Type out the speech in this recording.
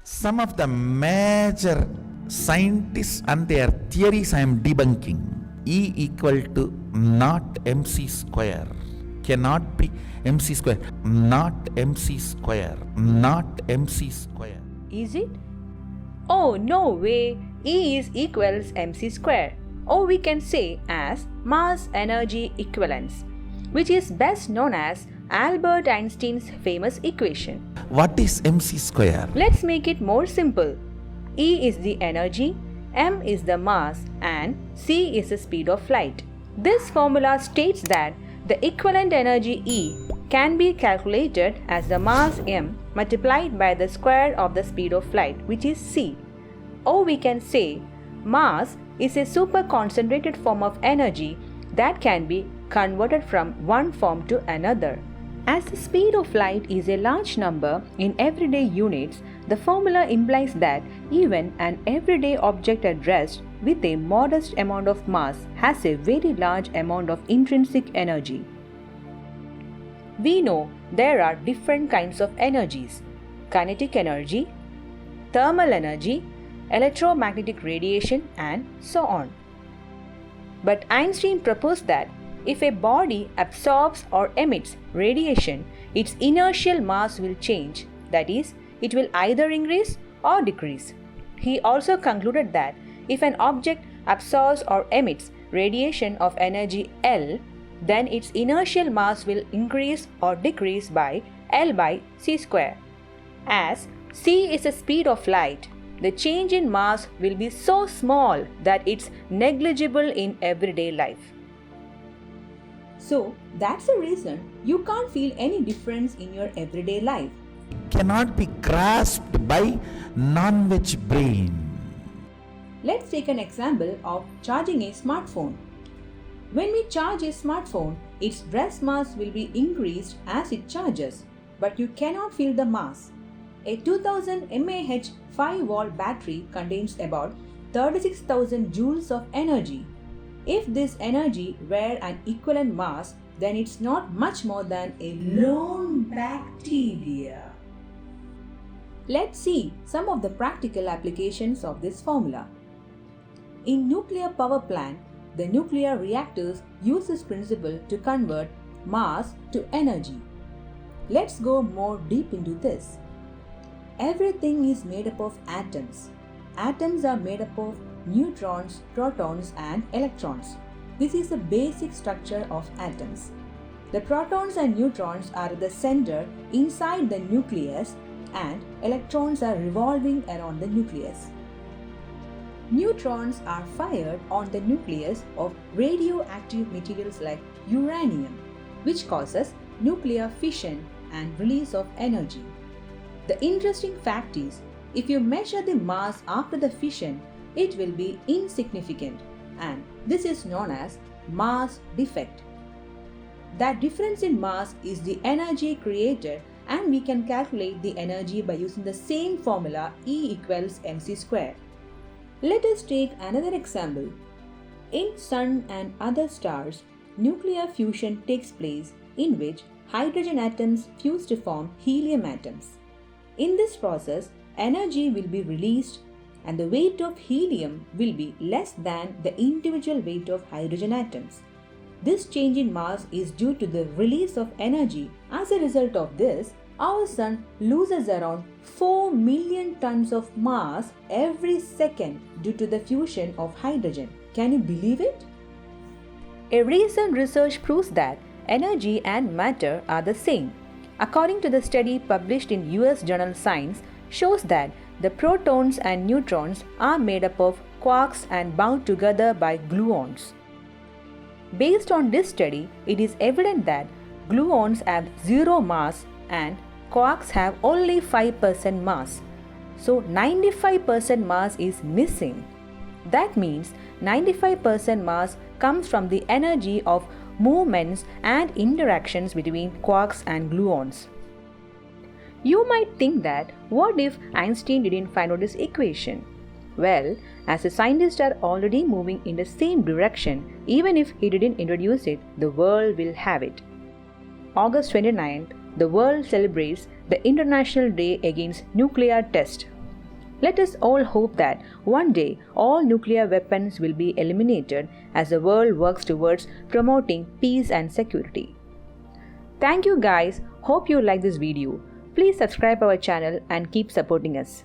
some of the major scientists and their theories I am debunking. E equal to not mc square. Cannot be mc square. Not mc square. Not mc square. Is it? Oh, no way. E is equals mc square. Or we can say as mass energy equivalence, which is best known as Albert Einstein's famous equation. What is mc square? Let's make it more simple. E is the energy, m is the mass, and c is the speed of light. This formula states that the equivalent energy E can be calculated as the mass m multiplied by the square of the speed of light, which is c. Or we can say mass is a super concentrated form of energy that can be converted from one form to another. As the speed of light is a large number in everyday units, the formula implies that even an everyday object at rest with a modest amount of mass has a very large amount of intrinsic energy. We know there are different kinds of energies: kinetic energy, thermal energy, electromagnetic radiation, and so on. But Einstein proposed that if a body absorbs or emits radiation, its inertial mass will change, that is, it will either increase or decrease. He also concluded that if an object absorbs or emits radiation of energy L, then its inertial mass will increase or decrease by L by c square. As c is the speed of light, the change in mass will be so small that it's negligible in everyday life. So that's the reason you can't feel any difference in your everyday life. Cannot be grasped by non-veg brain. Let's take an example of charging a smartphone. When we charge a smartphone, its rest mass will be increased as it charges, but you cannot feel the mass. A 2000 mAh 5-volt battery contains about 36,000 joules of energy. If this energy were an equivalent mass, then it's not much more than a lone bacteria. Let's see some of the practical applications of this formula. In nuclear power plant, the nuclear reactors use this principle to convert mass to energy. Let's go more deep into this. Everything is made up of atoms. Atoms are made up of neutrons, protons, and electrons. This is the basic structure of atoms. The protons and neutrons are at the center inside the nucleus, and electrons are revolving around the nucleus. Neutrons are fired on the nucleus of radioactive materials like uranium, which causes nuclear fission and release of energy. The interesting fact is, if you measure the mass after the fission, it will be insignificant, and this is known as mass defect. That difference in mass is the energy created, and we can calculate the energy by using the same formula E equals mc square. Let us take another example. In Sun and other stars, nuclear fusion takes place in which hydrogen atoms fuse to form helium atoms. In this process, energy will be released and the weight of helium will be less than the individual weight of hydrogen atoms. This change in mass is due to the release of energy. As a result of this, our Sun loses around 4 million tons of mass every second due to the fusion of hydrogen. Can you believe it? A recent research proves that energy and matter are the same. According to the study published in US journal Science, shows that the protons and neutrons are made up of quarks and bound together by gluons. Based on this study, it is evident that gluons have zero mass and quarks have only 5% mass. So 95% mass is missing. That means 95% mass comes from the energy of movements and interactions between quarks and gluons. You might think that what if Einstein didn't find out this equation? Well, as the scientists are already moving in the same direction, even if he didn't introduce it, the world will have it. August 29th, the world celebrates the International Day Against Nuclear Test. Let us all hope that one day all nuclear weapons will be eliminated as the world works towards promoting peace and security. Thank you guys. Hope you like this video. Please subscribe our channel and keep supporting us.